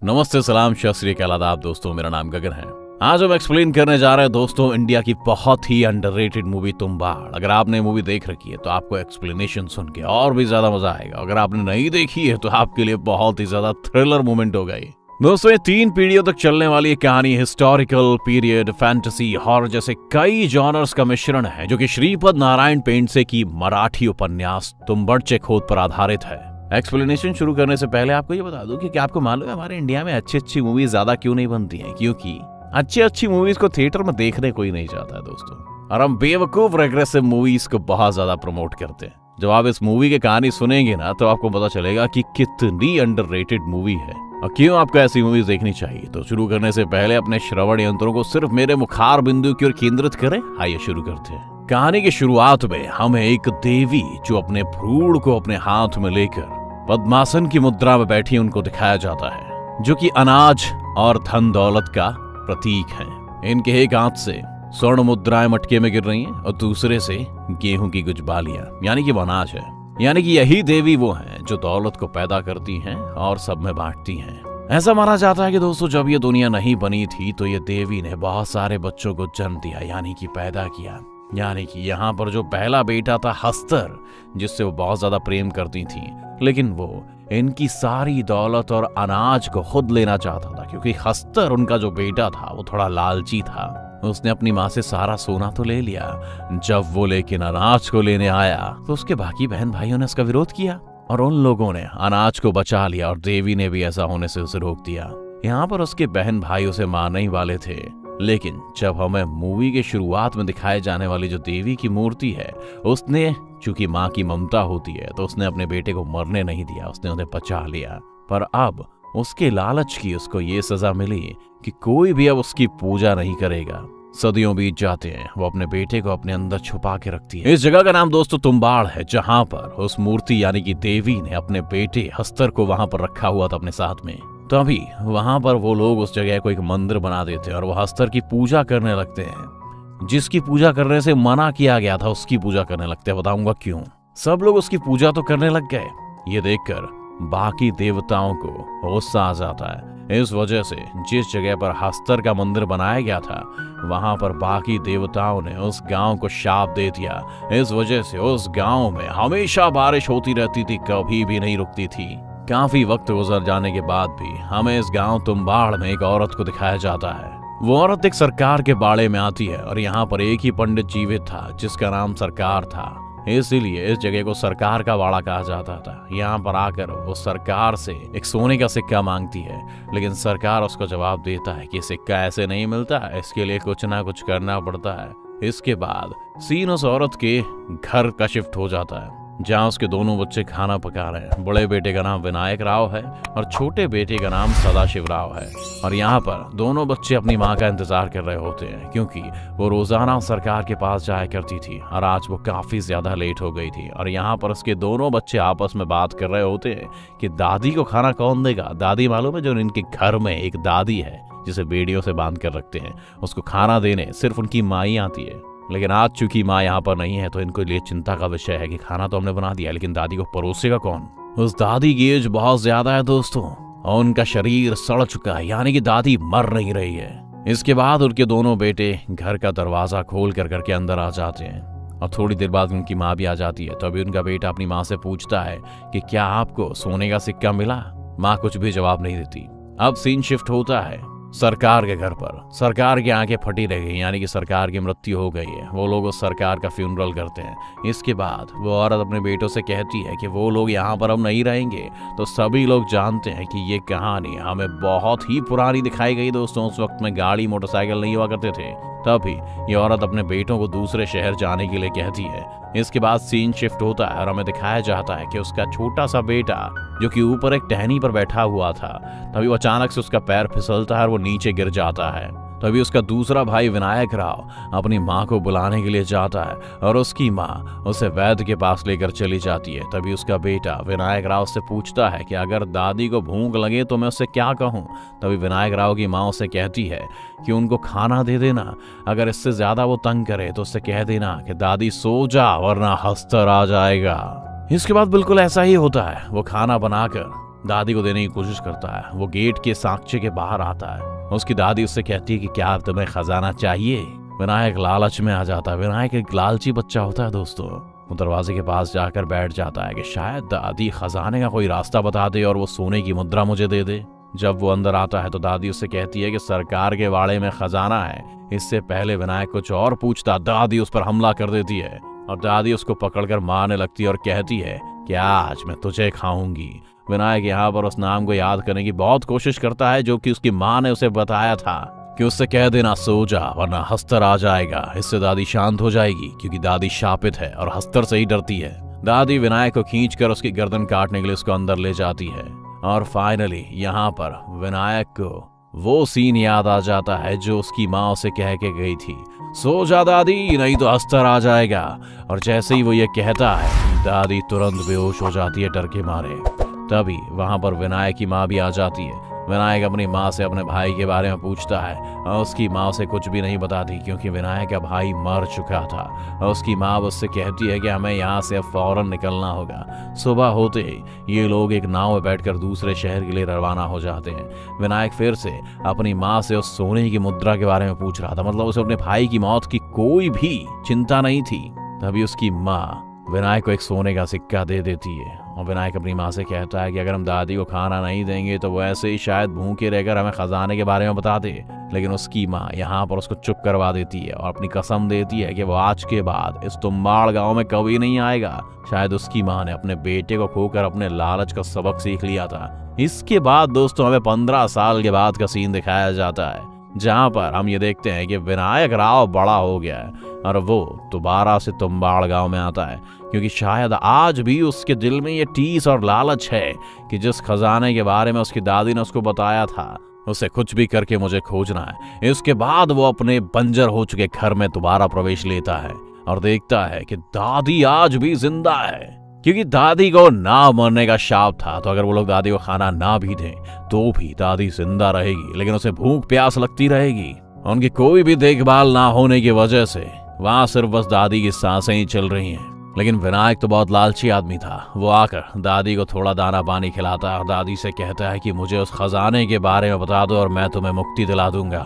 नमस्ते, सलाम, सत श्री अकाल, आदाब दोस्तों। मेरा नाम गगन है। आज हम एक्सप्लेन करने जा रहे हैं दोस्तों इंडिया की बहुत ही अंडररेटेड मूवी तुम्बाड़। अगर आपने मूवी देख रखी है तो आपको एक्सप्लेनेशन सुन के और भी ज्यादा मजा आएगा। अगर आपने नहीं देखी है तो आपके लिए बहुत ही ज्यादा थ्रिलर मोमेंट होगा ये। दोस्तों ये 3 पीढ़ियों तक चलने वाली ये कहानी हिस्टोरिकल, पीरियड, फैंटेसी, हॉरर जैसे कई जॉनर्स का मिश्रण है, जो कि श्रीपद नारायण पेंडसे की मराठी उपन्यास तुम्बड़चे खोत पर आधारित है। एक्सप्लेनेशन शुरू करने से पहले आपको ये बता दूं कि क्या आपको मालूम है हमारे इंडिया में अच्छी मूवीज ज्यादा क्यों नहीं बनती हैं? क्योंकि अच्छी मूवीज को थिएटर में देखने कोई नहीं चाहता है दोस्तों, और हम बेवकूफ रेग्रेसिव मूवीज को बहुत ज्यादा प्रमोट करते हैं। जब आप इस मूवी की कहानी सुनेंगे ना तो आपको पता चलेगा कि कितनी अंडररेटेड मूवी है और क्यों आपको ऐसी मूवीज देखनी चाहिए। तो शुरू करने से पहले अपने श्रवण यंत्रों को सिर्फ मेरे मुखार बिंदु की ओर केंद्रित करें। आइए शुरू करते हैं। कहानी की शुरुआत में हमें एक देवी जो अपने भ्रूण को अपने हाथ में लेकर पद्मासन की मुद्रा में बैठी उनको दिखाया जाता है, जो कि अनाज और धन दौलत का प्रतीक है। इनके एक हाथ से स्वर्ण मुद्राएं मटके में गिर रही हैं और दूसरे से गेहूं की कुछ बालियां, यानी कि वो अनाज है। यानी कि यही देवी वो हैं जो दौलत को पैदा करती हैं और सब में बांटती हैं। ऐसा माना जाता है कि दोस्तों जब ये दुनिया नहीं बनी थी तो ये देवी ने बहुत सारे बच्चों को जन्म दिया, यानी कि पैदा किया। यानी कि यहाँ पर जो पहला बेटा था हस्तर, जिससे वो बहुत ज्यादा प्रेम करती थी, लेकिन वो इनकी सारी दौलत और अनाज को खुद लेना चाहता था, क्योंकि हस्तर उनका जो बेटा था वो थोड़ा लालची था। उसने अपनी माँ से सारा सोना तो ले लिया, जब वो लेकिन अनाज को लेने आया तो उसके बाकी बहन भाइयों ने उसका विरोध किया और उन लोगों ने अनाज को बचा लिया और देवी ने भी ऐसा होने से उसे रोक दिया। यहाँ पर उसके बहन भाई उसे मारने ही वाले थे, लेकिन जब हमें मूवी के शुरुआत में दिखाए जाने वाली जो देवी की मूर्ति है, उसने चूंकि माँ की ममता होती है तो उसने अपने बेटे को मरने नहीं दिया, उसने उन्हें बचा लिया। पर अब उसके लालच की उसको ये सजा मिली कि कोई भी अब उसकी पूजा नहीं करेगा। सदियों बीत जाते हैं, वो अपने बेटे को अपने अंदर छुपा के रखती है। इस जगह का नाम दोस्तों तुम्बाड़ है, जहाँ पर उस मूर्ति यानी कि देवी ने अपने बेटे हस्तर को वहां पर रखा हुआ था अपने साथ में। तभी वहां पर वो लोग उस जगह को एक मंदिर बना देते हैं और वो हस्तर की पूजा करने लगते हैं। जिसकी पूजा करने से मना किया गया था उसकी पूजा करने लगते हैं। बताऊंगा क्यों। सब लोग उसकी पूजा तो करने लग गए। ये देखकर बाकी देवताओं को गुस्सा आ जाता है। इस वजह से जिस जगह पर हस्तर का मंदिर बनाया गया था वहां पर बाकी देवताओं ने उस गांव को शाप दे दिया। इस वजह से उस गांव में हमेशा बारिश होती रहती थी, कभी भी नहीं रुकती थी। काफी वक्त गुजर जाने के बाद भी हमें इस गांव तुम्बाड़ में एक औरत को दिखाया जाता है। वो औरत एक सरकार के बाड़े में आती है और यहाँ पर एक ही पंडित जीवित था जिसका नाम सरकार था, इसीलिए इस जगह को सरकार का बाड़ा कहा जाता था। यहाँ पर आकर वो सरकार से एक सोने का सिक्का मांगती है, लेकिन सरकार उसको जवाब देता है कि सिक्का ऐसे नहीं मिलता, इसके लिए कुछ ना कुछ करना पड़ता है। इसके बाद सीन उस औरत के घर का शिफ्ट हो जाता है, जहाँ उसके दोनों बच्चे खाना पका रहे हैं। बड़े बेटे का नाम विनायक राव है और छोटे बेटे का नाम सदाशिव राव है। और यहाँ पर दोनों बच्चे अपनी माँ का इंतजार कर रहे होते हैं, क्योंकि वो रोजाना सरकार के पास जाया करती थी और आज वो काफी ज्यादा लेट हो गई थी। और यहाँ पर उसके दोनों बच्चे आपस में बात कर रहे होते हैं कि दादी को खाना कौन देगा। दादी मालूम है, जो इनके घर में एक दादी है जिसे बेड़ियों से बांध कर रखते हैं, उसको खाना देने सिर्फ उनकी माँ ही आती है। लेकिन आज चूंकि माँ यहाँ पर नहीं है तो इनको लिए चिंता का विषय है कि खाना तो हमने बना दिया, लेकिन दादी को परोसेगा कौन। उस दादी की एज बहुत ज्यादा है दोस्तों और उनका शरीर सड़ चुका है, यानी कि दादी मर नहीं रही है। इसके बाद उनके दोनों बेटे घर का दरवाजा खोल कर करके अंदर आ जाते हैं और थोड़ी देर बाद उनकी माँ भी आ जाती है। तभी उनका बेटा अपनी माँ से पूछता है कि क्या आपको सोने का सिक्का मिला। माँ कुछ भी जवाब नहीं देती। अब सीन शिफ्ट होता है सरकार के घर पर। सरकार की आंखें फटी रह गई, यानी कि सरकार की मृत्यु हो गई है। वो लोग उस सरकार का फ्यूनरल करते हैं। इसके बाद वो औरत अपने बेटों से कहती है कि वो लोग यहाँ पर अब नहीं रहेंगे। तो सभी लोग जानते हैं कि ये कहानी हमें बहुत ही पुरानी दिखाई गई दोस्तों। उस वक्त में गाड़ी मोटरसाइकिल नहीं हुआ करते थे। तभी ये औरत अपने बेटों को दूसरे शहर जाने के लिए कहती है। इसके बाद सीन शिफ्ट होता है और हमें दिखाया जाता है कि उसका छोटा सा बेटा जो कि ऊपर एक टहनी पर बैठा हुआ था, तभी वो अचानक से उसका पैर फिसलता है और वो नीचे गिर जाता है। तभी उसका दूसरा भाई विनायक राव अपनी माँ को बुलाने के लिए जाता है और उसकी माँ उसे वैद्य के पास लेकर चली जाती है। तभी उसका बेटा विनायक राव से पूछता है कि अगर दादी को भूख लगे तो मैं उससे क्या कहूँ। तभी विनायक राव की माँ उसे कहती है कि उनको खाना दे देना, अगर इससे ज्यादा वो तंग करे तो उससे कह देना कि दादी सो जा वरना हस्तर आ जाएगा। इसके बाद बिल्कुल ऐसा ही होता है। वो खाना बनाकर दादी को देने की कोशिश करता है। वो गेट के साक्ष्य के बाहर आता है। उसकी दादी उससे कहती है कि क्या तुम्हें खजाना चाहिए। विनायक लालच में आ जाता है। विनायक एक लालची बच्चा होता है दोस्तों। वो दरवाजे के पास जाकर बैठ जाता है कि शायद दादी खजाने का कोई रास्ता बता दे और वो सोने की मुद्रा मुझे दे दे। जब वो अंदर आता है तो दादी उससे कहती है कि सरकार के वाड़े में खजाना है। इससे पहले विनायक कुछ और पूछता, दादी उस पर हमला कर देती है और दादी उसको पकड़कर मारने लगती है और कहती है कि आज मैं तुझे खाऊंगी। विनायक यहाँ पर उस नाम को याद करने की बहुत कोशिश करता है जो कि उसकी माँ ने उसे बताया था कि उससे कह देना सो जा वरना हस्तर आ जाएगा। इससे दादी शांत हो जाएगी क्योंकि दादी शापित है और हस्तर से ही डरती है। दादी विनायक को खींचकर उसकी गर्दन काटने के लिए उसको अंदर ले जाती है और फाइनली यहाँ पर विनायक को वो सीन याद आ जाता है जो उसकी माँ उसे कह के गई थी, सो जा दादी नहीं तो हस्तर आ जाएगा। और जैसे ही वो ये कहता है दादी तुरंत बेहोश हो जाती है डर के मारे। तभी वहां पर विनायक की माँ भी आ जाती है। विनायक अपनी माँ से अपने भाई के बारे में पूछता है और उसकी माँ उसे कुछ भी नहीं बताती क्योंकि विनायक का भाई मर चुका था। और उसकी माँ उससे कहती है कि हमें यहाँ से अब फौरन निकलना होगा। सुबह होते ही ये लोग एक नाव में बैठकर दूसरे शहर के लिए रवाना हो जाते हैं। विनायक फिर से अपनी माँ से उस सोने की मुद्रा के बारे में पूछ रहा था। मतलब उसे अपने भाई की मौत की कोई भी चिंता नहीं थी। तभी उसकी माँ विनायक को एक सोने का सिक्का दे देती है और विनायक अपनी माँ से कहता है कि अगर हम दादी को खाना नहीं देंगे तो वो ऐसे ही शायद भूखे रहकर हमें खजाने के बारे में बता दे। लेकिन उसकी माँ यहाँ पर उसको चुप करवा देती है और अपनी कसम देती है कि वो आज के बाद इस तुम्बाड़ गांव में कभी नहीं आएगा। शायद उसकी माँ ने अपने बेटे को खोकर अपने लालच का सबक सीख लिया था। इसके बाद दोस्तों हमें 15 साल के बाद का सीन दिखाया जाता है जहाँ पर हम ये देखते हैं कि विनायक राव बड़ा हो गया है और वो दोबारा से तुम्बाड़ गांव में आता है क्योंकि शायद आज भी उसके दिल में ये टीस और लालच है कि जिस खजाने के बारे में उसकी दादी ने उसको बताया था उसे कुछ भी करके मुझे खोजना है। इसके बाद वो अपने बंजर हो चुके घर में दोबारा प्रवेश लेता है और देखता है कि दादी आज भी जिंदा है क्योंकि दादी को ना मरने का शाप था। तो अगर वो लोग दादी को खाना ना भी दें तो भी दादी जिंदा रहेगी, लेकिन उसे भूख प्यास लगती रहेगी। उनकी कोई भी देखभाल ना होने की वजह से वहां सिर्फ बस दादी की सांसें ही चल रही हैं। लेकिन विनायक तो बहुत लालची आदमी था। वो आकर दादी को थोड़ा दाना पानी खिलाता है और दादी से कहता है कि मुझे उस खजाने के बारे में बता दो और मैं तुम्हें मुक्ति दिला दूंगा।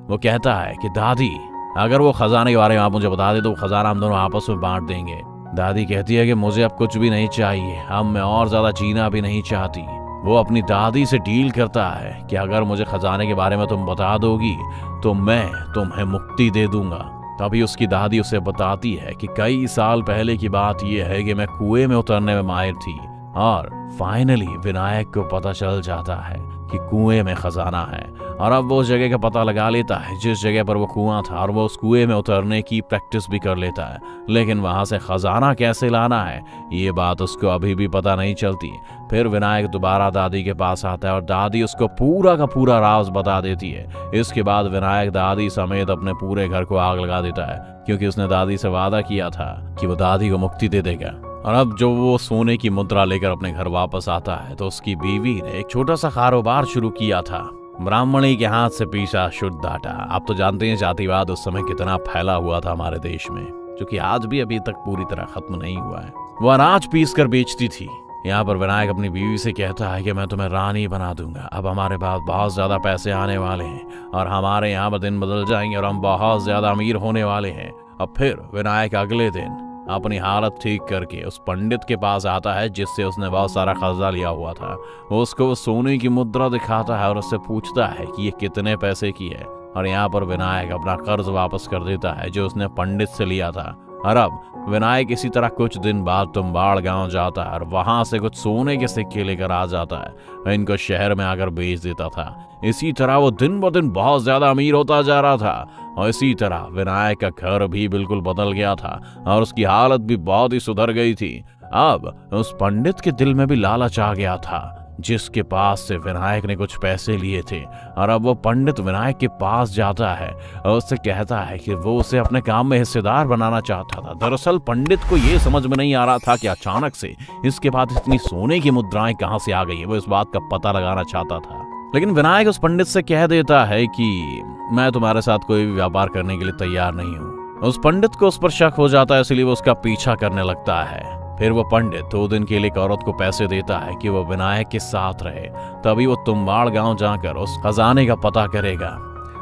वो कहता है कि दादी अगर वो खजाने के बारे में आप मुझे बता दे तो वो खजाना हम दोनों आपस में बांट देंगे। दादी कहती है कि मुझे अब कुछ भी नहीं चाहिए, अब मैं और ज्यादा जीना भी नहीं चाहती। वो अपनी दादी से डील करता है कि अगर मुझे खजाने के बारे में तुम बता दोगी तो मैं तुम्हें मुक्ति दे दूंगा। तभी उसकी दादी उसे बताती है कि कई साल पहले की बात यह है कि मैं कुएं में उतरने में माहिर थी और फाइनली विनायक को पता चल जाता है कि कुएं में खजाना है और अब वो उस जगह का पता लगा लेता है जिस जगह पर वो कुआं था और वो उस कुएं में उतरने की प्रैक्टिस भी कर लेता है। लेकिन वहां से खजाना कैसे लाना है ये बात उसको अभी भी पता नहीं चलती। फिर विनायक दोबारा दादी के पास आता है और दादी उसको पूरा का पूरा राज बता देती है। इसके बाद विनायक दादी समेत अपने पूरे घर को आग लगा देता है क्योंकि उसने दादी से वादा किया था कि वो दादी को मुक्ति दे देगा। और अब जो वो सोने की मुद्रा लेकर अपने घर वापस आता है तो उसकी बीवी ने एक छोटा सा कारोबार शुरू किया था, ब्राह्मणी के हाथ से पीसा शुद्ध आटा। आप तो जानते हैं जातिवाद उस समय कितना फैला हुआ था हमारे देश में, जो कि आज भी अभी तक पूरी तरह खत्म नहीं हुआ है। वो अनाज पीस कर बेचती थी। यहाँ पर विनायक अपनी बीवी से कहता है कि मैं तुम्हें रानी बना दूंगा। अब हमारे पास बहुत ज्यादा पैसे आने वाले हैं और हमारे यहाँ पर दिन बदल जाएंगे और हम बहुत ज्यादा अमीर होने वाले हैं। अब फिर विनायक अगले दिन अपनी हालत ठीक करके उस पंडित के पास आता है जिससे उसने बहुत सारा कर्जा लिया हुआ था। वो उसको सोने की मुद्रा दिखाता है और उससे पूछता है कि ये कितने पैसे की है। और यहाँ पर विनायक अपना कर्ज वापस कर देता है जो उसने पंडित से लिया था। और अब विनायक इसी तरह कुछ दिन बाद तुम्बाड़ गांव जाता है और वहां से कुछ सोने के सिक्के लेकर आ जाता है। इनको शहर में आकर बेच देता था। इसी तरह वो दिन ब दिन बहुत ज्यादा अमीर होता जा रहा था और इसी तरह विनायक का घर भी बिल्कुल बदल गया था और उसकी हालत भी बहुत ही सुधर गई थी। अब उस पंडित के दिल में भी लालच आ गया था जिसके पास से विनायक ने कुछ पैसे लिए थे। और अब वो पंडित विनायक के पास जाता है और उससे कहता है कि वो उसे अपने काम में हिस्सेदार बनाना चाहता था। दरअसल पंडित को ये समझ में नहीं आ रहा था कि अचानक से इसके पास इतनी सोने की मुद्राएं कहां से आ गई है। वो इस बात का पता लगाना चाहता था। लेकिन विनायक उस पंडित से कह देता है कि मैं तुम्हारे साथ कोई भी व्यापार करने के लिए तैयार नहीं हूँ। उस पंडित को उस पर शक हो जाता है, इसलिए वो उसका पीछा करने लगता है। फिर वो पंडित 2 दिन के लिए एक औरत को पैसे देता है कि वो विनायक के साथ रहे, तभी वो तुम्बाड़ गांव जाकर उस खजाने का पता करेगा।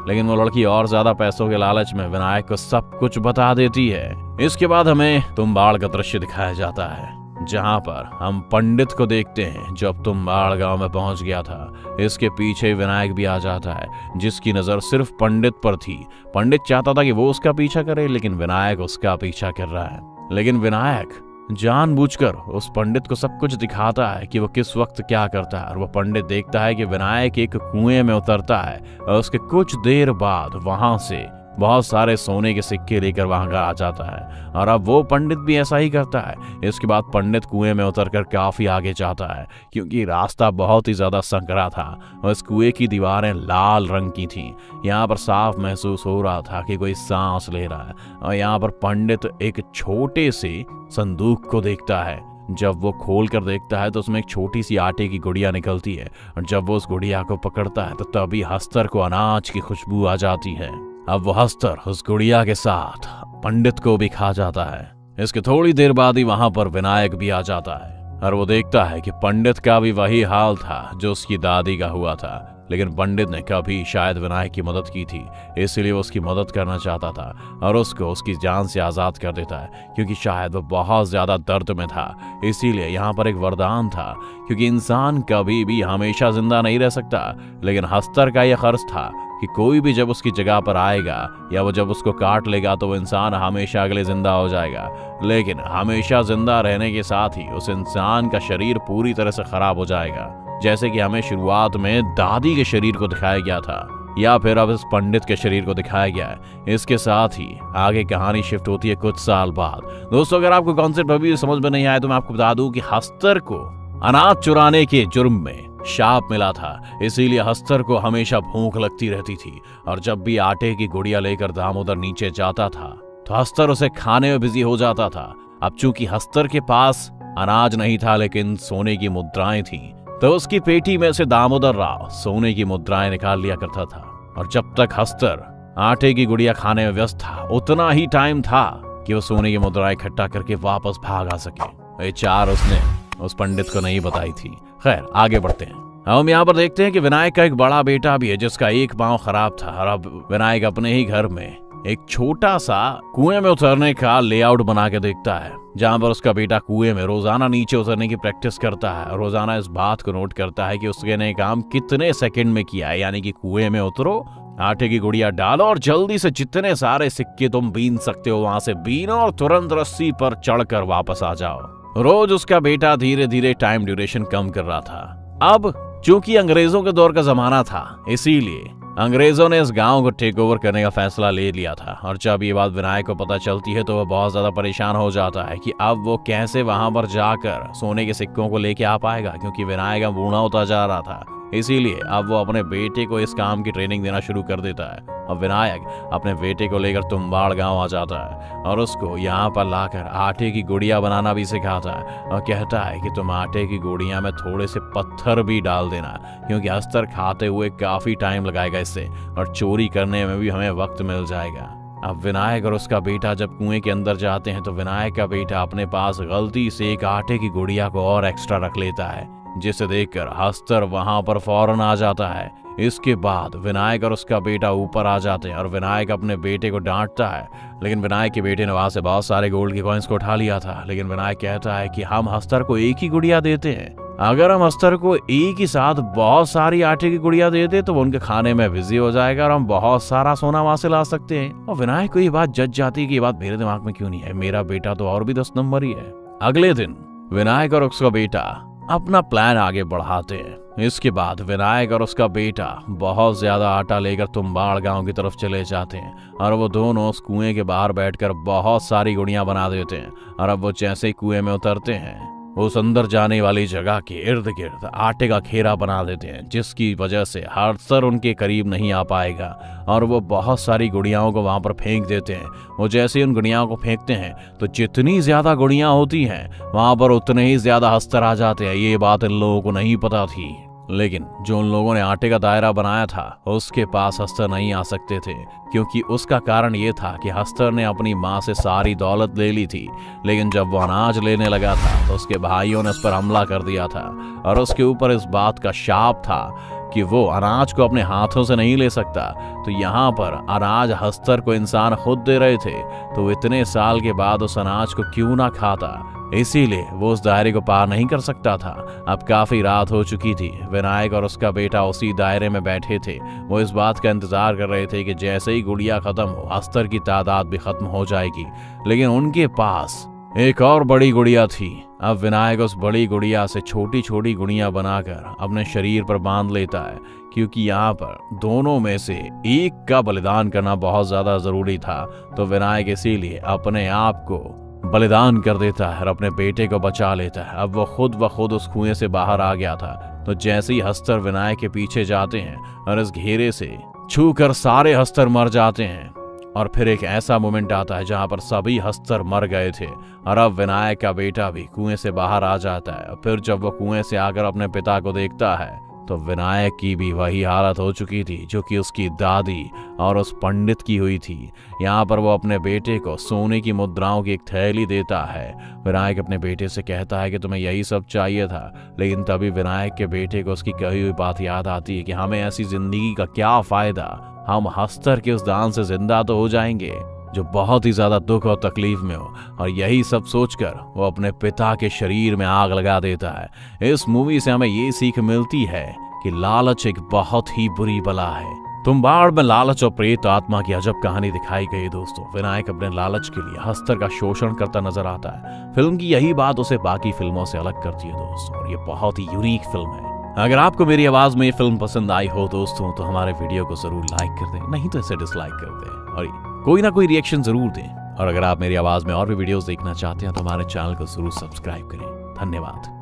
लेकिन वो लड़की और ज्यादा पैसों के लालच में विनायक को सब कुछ बता देती है। इसके बाद हमें तुम्बाड़ का दृश्य दिखाया जाता है, जहां पर हम पंडित को देखते हैं जो अब तुम्बाड़ गांव में पहुंच गया था। इसके पीछे विनायक भी आ जाता है, जिसकी नजर सिर्फ पंडित पर थी। पंडित चाहता था कि वो उसका पीछा करे, लेकिन विनायक उसका पीछा कर रहा है। लेकिन विनायक जानबूझकर उस पंडित को सब कुछ दिखाता है कि वो किस वक्त क्या करता है। और वो पंडित देखता है कि विनायक एक कुएं में उतरता है और उसके कुछ देर बाद वहां से बहुत सारे सोने के सिक्के लेकर वहां का आ जाता है। और अब वो पंडित भी ऐसा ही करता है। इसके बाद पंडित कुएं में उतरकर काफी आगे जाता है, क्योंकि रास्ता बहुत ही ज्यादा संकरा था और इस कुएं की दीवारें लाल रंग की थीं। यहाँ पर साफ महसूस हो रहा था कि कोई सांस ले रहा है। और यहाँ पर पंडित एक छोटे से संदूक को देखता है। जब वो खोल कर देखता है तो उसमें एक छोटी सी आटे की गुड़िया निकलती है। और जब वो उस गुड़िया को पकड़ता है तो तभी हस्तर को अनाज की खुशबू आ जाती है। अब वो हस्तर उस गुड़िया के साथ पंडित को भी खा जाता है। इसके थोड़ी देर बाद ही वहां पर विनायक भी आ जाता है और वो देखता है कि पंडित का भी वही हाल था जो उसकी दादी का हुआ था। लेकिन पंडित ने कभी शायद विनायक की मदद की थी, इसलिए वो उसकी मदद करना चाहता था और उसको उसकी जान से आजाद कर देता है, क्योंकि शायद वो बहुत ज्यादा दर्द में था। इसीलिए यहाँ पर एक वरदान था, क्योंकि इंसान कभी भी हमेशा जिंदा नहीं रह सकता। लेकिन हस्तर का यह खर्च था कि कोई भी जब उसकी जगह पर आएगा या वो जब उसको काट लेगा तो वो इंसान हमेशा अगले जिंदा हो जाएगा। लेकिन हमेशा जिंदा रहने के साथ ही उस इंसान का शरीर पूरी तरह से खराब हो जाएगा, जैसे कि हमें शुरुआत में दादी के शरीर को दिखाया गया था, या फिर अब इस पंडित के शरीर को दिखाया गया है। इसके साथ ही आगे कहानी शिफ्ट होती है कुछ साल बाद। दोस्तों, अगर आपको कॉन्सेप्ट अभी समझ में नहीं आया तो मैं आपको बता दूं कि हस्तर को अनाज चुराने के जुर्म में शाप मिला था, इसीलिए हस्तर को हमेशा भूख लगती रहती थी। और जब भी आटे की गुड़िया लेकर दामोदर नीचे जाता था तो हस्तर उसे खाने में बिजी हो जाता था। अब चूंकि हस्तर के पास अनाज नहीं था लेकिन सोने की मुद्राएं थीं, तो उसकी पेटी में से दामोदर राव सोने की मुद्राएं निकाल लिया करता था। और जब तक हस्तर आटे की गुड़िया खाने में व्यस्त था, उतना ही टाइम था कि वो सोने की मुद्राएं इकट्ठा करके वापस भाग आ सके। ये चार उसने उस पंडित को नहीं बताई थी। खैर, आगे बढ़ते हैं। हम यहाँ पर देखते हैं कि विनायक का एक बड़ा बेटा भी है जिसका एक पांव खराब था। और अब विनायक अपने ही घर में एक छोटा सा कुएं में उतरने का लेआउट बना के देखता है, जहां पर उसका बेटा कुएं में रोजाना नीचे उतरने की प्रैक्टिस करता है और रोजाना इस बात को नोट करता है कि उसके ने काम कितने सेकंड में किया है। यानी कि कुएं में उतरो, आटे की गुड़िया डालो और जल्दी से जितने सारे सिक्के तुम बीन सकते हो वहां से बीनो और तुरंत रस्सी पर चढ़कर वापस आ जाओ। रोज उसका बेटा धीरे धीरे टाइम ड्यूरेशन कम कर रहा था। अब चूंकि अंग्रेजों के दौर का जमाना था, इसीलिए अंग्रेजों ने इस गांव को टेक ओवर करने का फैसला ले लिया था। और जब ये बात विनायक को पता चलती है तो वह बहुत ज्यादा परेशान हो जाता है कि अब वो कैसे वहां पर जाकर सोने के सिक्कों को लेके आ पाएगा, क्योंकि विनायक अब बूढ़ा होता जा रहा था। इसीलिए अब वो अपने बेटे को इस काम की ट्रेनिंग देना शुरू कर देता है। और विनायक अपने बेटे को लेकर तुम्बाड़ गांव आ जाता है और उसको यहाँ पर लाकर आटे की गुड़िया बनाना भी सिखाता है और कहता है कि तुम आटे की गुड़िया में थोड़े से पत्थर भी डाल देना, क्योंकि हस्तर खाते हुए काफी टाइम लगाएगा इससे और चोरी करने में भी हमें वक्त मिल जाएगा। अब विनायक और उसका बेटा जब कुएं के अंदर जाते हैं तो विनायक का बेटा अपने पास गलती से एक आटे की गुड़िया को और एक्स्ट्रा रख लेता है, जिसे देखकर हस्तर वहां पर फौरन आ जाता है। इसके बाद विनायक और उसका बेटा ऊपर आ जाते हैं और विनायक अपने बेटे को डांटता है, लेकिन विनायक के बेटे ने वहां से बहुत सारे गोल्ड के कॉइन्स को उठा लिया था। लेकिन विनायक कहता है कि हम हस्तर को एक ही गुड़िया देते हैं, अगर हम हस्तर को एक ही साथ बहुत सारी आटे की गुड़िया देते तो वो उनके खाने में बिजी हो जाएगा और हम बहुत सारा सोना वहां से ला सकते हैं। और विनायक को ये बात जज जाती है कि ये बात मेरे दिमाग में क्यों नहीं है, मेरा बेटा तो और भी 10 नंबर ही है। अगले दिन विनायक और उसका बेटा अपना प्लान आगे बढ़ाते हैं। इसके बाद विनायक और उसका बेटा बहुत ज्यादा आटा लेकर तुम्बाड़ गांव की तरफ चले जाते हैं और वो दोनों उस कुएं के बाहर बैठकर बहुत सारी गुड़ियां बना देते हैं। और अब वो जैसे ही कुएं में उतरते हैं उस अंदर जाने वाली जगह के इर्द गिर्द आटे का घेरा बना देते हैं, जिसकी वजह से हस्तर उनके करीब नहीं आ पाएगा और वो बहुत सारी गुड़ियाओं को वहां पर फेंक देते हैं। वो जैसे ही उन गुड़ियाओं को फेंकते हैं तो जितनी ज्यादा गुड़ियां होती हैं वहां पर उतने ही ज्यादा हस्तर आ जाते हैं। ये बात इन लोगों को नहीं पता थी। लेकिन जो उन लोगों ने आटे का दायरा बनाया था उसके पास हस्तर नहीं आ सकते थे, क्योंकि उसका कारण ये था कि हस्तर ने अपनी माँ से सारी दौलत ले ली थी। लेकिन जब वो अनाज लेने लगा था तो उसके भाइयों ने उस पर हमला कर दिया था और उसके ऊपर इस बात का शाप था कि वो अनाज को अपने हाथों से नहीं ले सकता। तो यहाँ पर अनाज हस्तर को इंसान खुद दे रहे थे, तो इतने साल के बाद उस अनाज को क्यों ना खाता, इसीलिए वो उस दायरे को पार नहीं कर सकता था। अब काफी रात हो चुकी थी। विनायक और उसका बेटा उसी दायरे में बैठे थे। वो इस बात का इंतजार कर रहे थे कि जैसे ही गुड़िया खत्म हो हस्तर की तादाद भी खत्म हो जाएगी। लेकिन उनके पास एक और बड़ी गुड़िया थी। अब विनायक उस बड़ी गुड़िया से छोटी छोटी गुड़िया बनाकर अपने शरीर पर बांध लेता है, क्योंकि यहाँ पर दोनों में से एक का बलिदान करना बहुत ज्यादा जरूरी था। तो विनायक इसीलिए अपने आप को बलिदान कर देता है और अपने बेटे को बचा लेता है। अब वो खुद ब खुद उस कुएं से बाहर आ गया था। तो जैसे ही हस्तर विनायक के पीछे जाते हैं और इस घेरे से छूकर सारे हस्तर मर जाते हैं, और फिर एक ऐसा मोमेंट आता है जहां पर सभी हस्तर मर गए थे और अब विनायक का बेटा भी कुएं से बाहर आ जाता है। फिर जब वो कुएं से आकर अपने पिता को देखता है तो विनायक की भी वही हालत हो चुकी थी जो कि उसकी दादी और उस पंडित की हुई थी। यहाँ पर वो अपने बेटे को सोने की मुद्राओं की एक थैली देता है। विनायक अपने बेटे से कहता है कि तुम्हें यही सब चाहिए था, लेकिन तभी विनायक के बेटे को उसकी कही हुई बात याद आती है कि हमें ऐसी जिंदगी का क्या फायदा, हम हस्तर के उस दान से जिंदा तो हो जाएंगे जो बहुत ही ज्यादा दुख और तकलीफ में हो। और यही सब सोचकर वो अपने पिता के शरीर में आग लगा देता है। इस मूवी से हमें ये सीख मिलती है कि लालच एक बहुत ही बुरी बला है। तुम्बाड़ में लालच और प्रेत आत्मा की अजब कहानी दिखाई गई दोस्तों। विनायक अपने लालच के लिए हस्तर का शोषण करता नजर आता है। फिल्म की यही बात उसे बाकी फिल्मों से अलग करती है दोस्तों, और ये बहुत ही यूनिक फिल्म है। अगर आपको मेरी आवाज में ये फिल्म पसंद आई हो दोस्तों तो हमारे वीडियो को जरूर लाइक कर दें, नहीं तो इसे डिसलाइक कर दें और कोई ना कोई रिएक्शन जरूर दें। और अगर आप मेरी आवाज में और भी वीडियोस देखना चाहते हैं तो हमारे चैनल को जरूर सब्सक्राइब करें। धन्यवाद।